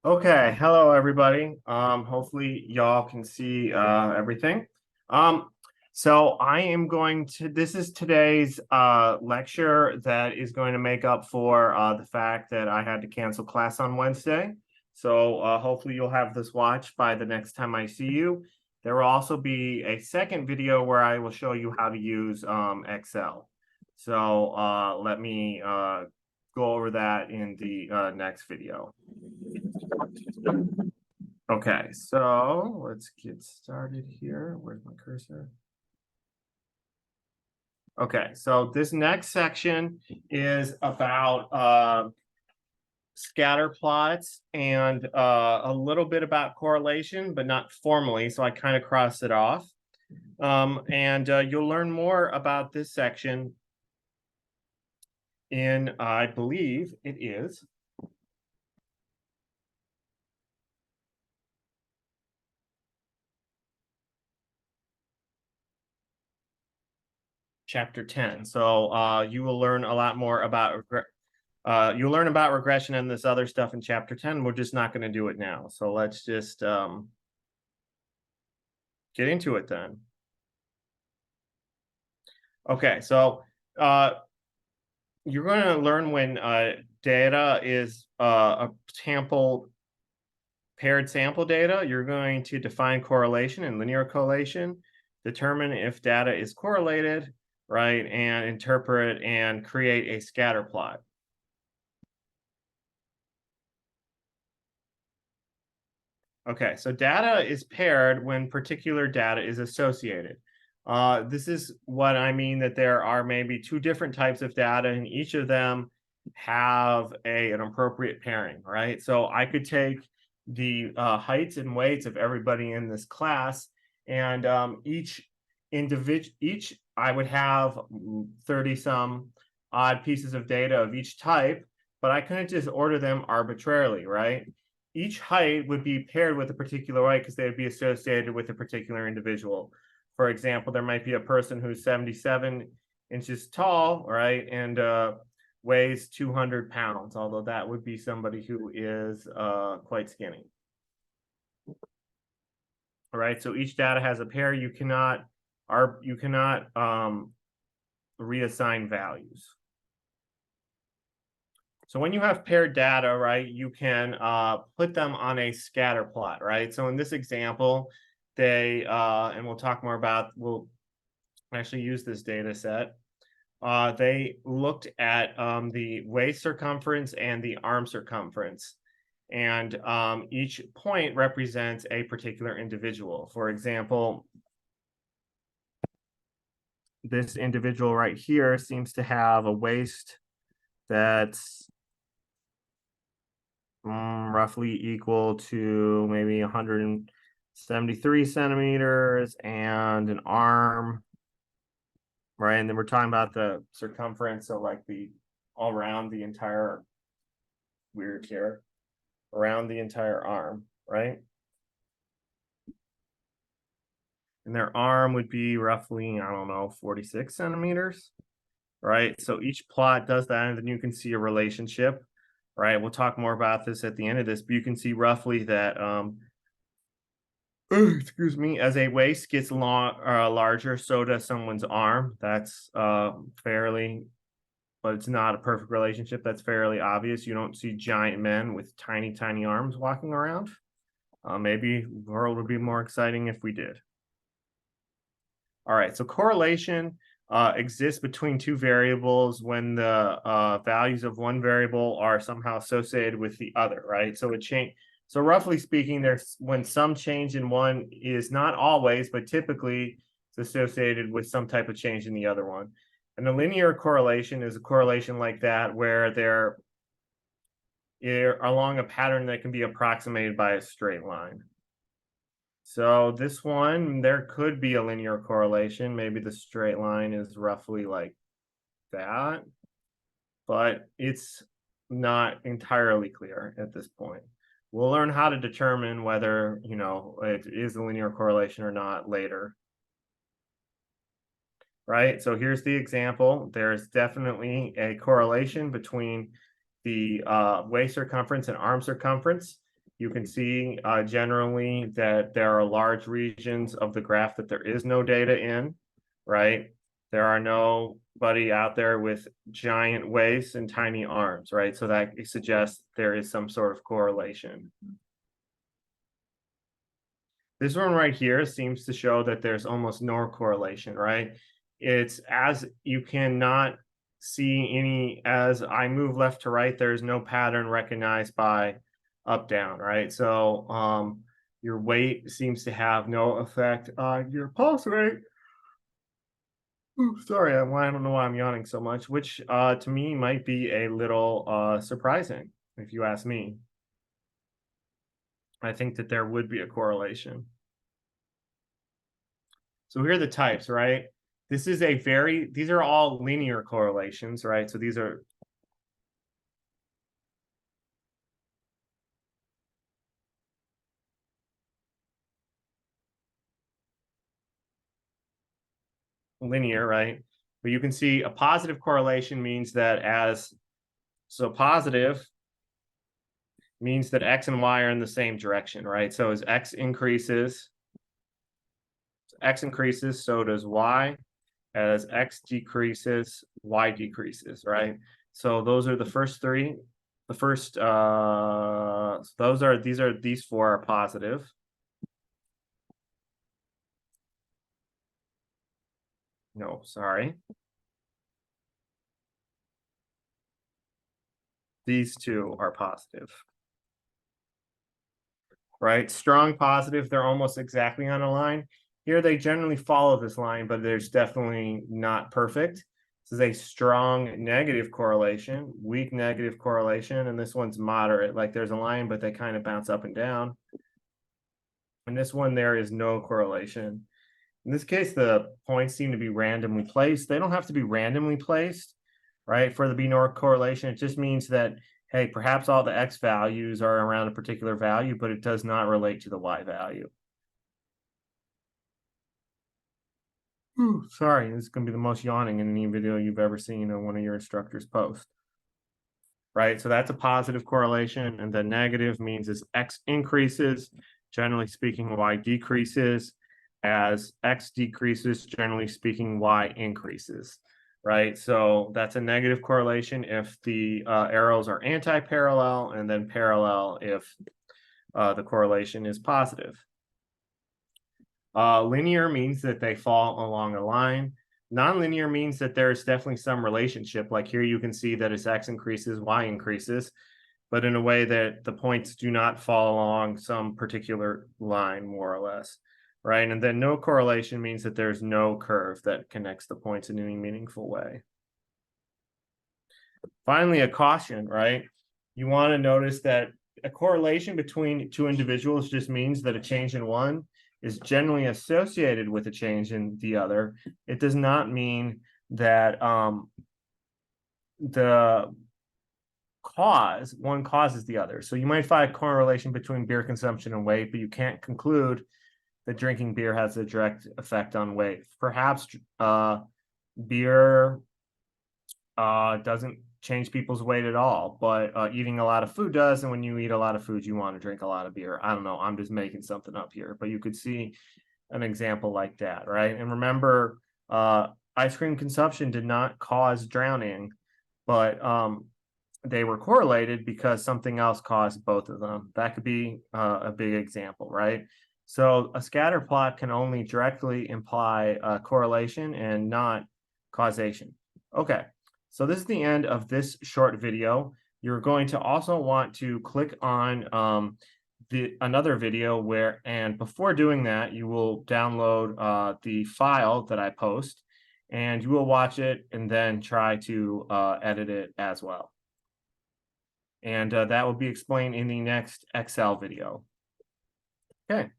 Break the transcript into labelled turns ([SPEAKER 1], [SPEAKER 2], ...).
[SPEAKER 1] Okay, hello everybody. Hopefully y'all can see everything. Um, so I am going to this is today's lecture that is going to make up for the fact that I had to cancel class on Wednesday. So hopefully you'll have this watched by the next time I see you. There will also be a second video where I will show you how to use Excel. So let me go over that in the next video. Okay, so let's get started here. Where's my cursor? Okay, so this next section is about scatter plots and a little bit about correlation, but not formally. So I kind of crossed it off. And you'll learn more about this section in, I believe it is chapter 10. So you will learn a lot more about you'll learn about regression and this other stuff in chapter 10. We're just not going to do it now. So let's just get into it then. Okay, so you're going to learn when data is a paired sample data, you're going to define correlation and linear correlation, determine if data is correlated, right, and interpret and create a scatter plot. Okay, so data is paired when particular data is associated. This is what I mean that there are maybe two different types of data, and each of them have an appropriate pairing, right? So I could take the heights and weights of everybody in this class, and each I would have 30 some odd pieces of data of each type, but I couldn't just order them arbitrarily, right? Each height would be paired with a particular height because they would be associated with a particular individual. For example, there might be a person who's 77 inches tall, right, and weighs 200 pounds, although that would be somebody who is quite skinny. All right, so each data has a pair. You cannot reassign values. So when you have paired data, right, you can put them on a scatter plot, right? So in this example, and we'll talk more about, we'll actually use this data set. They looked at the waist circumference and the arm circumference. And each point represents a particular individual. For example, this individual right here seems to have a waist that's roughly equal to maybe 173 centimeters and an arm, right? And then we're talking about the circumference, so like all around the entire weird here, around the entire arm, right? And their arm would be roughly, I don't know, 46 centimeters, right? So each plot does that, and then you can see a relationship, right? We'll talk more about this at the end of this, but you can see roughly that excuse me, as a waist gets larger, so does someone's arm. That's fairly, but it's not a perfect relationship. That's fairly obvious. You don't see giant men with tiny, tiny arms walking around. Maybe the world would be more exciting if we did. All right, so correlation exists between two variables when the values of one variable are somehow associated with the other, right? So So roughly speaking, there's when some change in one is not always, but typically it's associated with some type of change in the other one. And a linear correlation is a correlation like that where they're along a pattern that can be approximated by a straight line. So this one, there could be a linear correlation. Maybe the straight line is roughly like that, but it's not entirely clear at this point. We'll learn how to determine whether, it is a linear correlation or not later. Right? So here's the example. There's definitely a correlation between the waist circumference and arm circumference. you can see generally that there are large regions of the graph that there is no data in, right? There are nobody out there with giant waists and tiny arms, right? So that suggests there is some sort of correlation. This one right here seems to show that there's almost no correlation, right? It's as you cannot see any, as I move left to right, there's no pattern recognized by up down, right? So your weight seems to have no effect on your pulse rate. Ooh, sorry, I don't know why I'm yawning so much, which to me might be a little surprising, if you ask me. I think that there would be a correlation. So here are the types, right? These are all linear correlations, right? So these are linear, right? But you can see a positive correlation means that positive means that X and Y are in the same direction, right? So as X increases, so does Y. As X decreases, Y decreases, right? So those are the first three. The first, these four are positive. No, sorry. These two are positive. Right? Strong positive, they're almost exactly on a line. Here they generally follow this line, but there's definitely not perfect. This is a strong negative correlation, weak negative correlation, and this one's moderate. Like there's a line, but they kind of bounce up and down. And this one, there is no correlation. In this case, the points seem to be randomly placed. They don't have to be randomly placed, right? For the be no correlation, it just means that, hey, perhaps all the X values are around a particular value, but it does not relate to the Y value. Ooh, sorry, this is going to be the most yawning in any video you've ever seen on one of your instructors post. Right, so that's a positive correlation, and the negative means as X increases, generally speaking, Y decreases. As X decreases, generally speaking, Y increases, right? So that's a negative correlation if the arrows are anti-parallel, and then parallel if the correlation is positive. Linear means that they fall along a line. Nonlinear means that there's definitely some relationship. Like here you can see that as X increases, Y increases, but in a way that the points do not fall along some particular line, more or less, right? And then no correlation means that there's no curve that connects the points in any meaningful way. Finally, a caution, right? You want to notice that a correlation between two individuals just means that a change in one is generally associated with a change in the other. It does not mean that the one causes the other. So you might find a correlation between beer consumption and weight, but you can't conclude that drinking beer has a direct effect on weight. Perhaps beer doesn't change people's weight at all, but eating a lot of food does. And when you eat a lot of food, you want to drink a lot of beer. I don't know. I'm just making something up here, but you could see an example like that, right? And remember, ice cream consumption did not cause drowning, but they were correlated because something else caused both of them. That could be a big example, right? So a scatter plot can only directly imply correlation and not causation. Okay, so this is the end of this short video. You're going to also want to click on another video and before doing that, you will download the file that I post, and you will watch it and then try to edit it as well. And that will be explained in the next Excel video. Okay.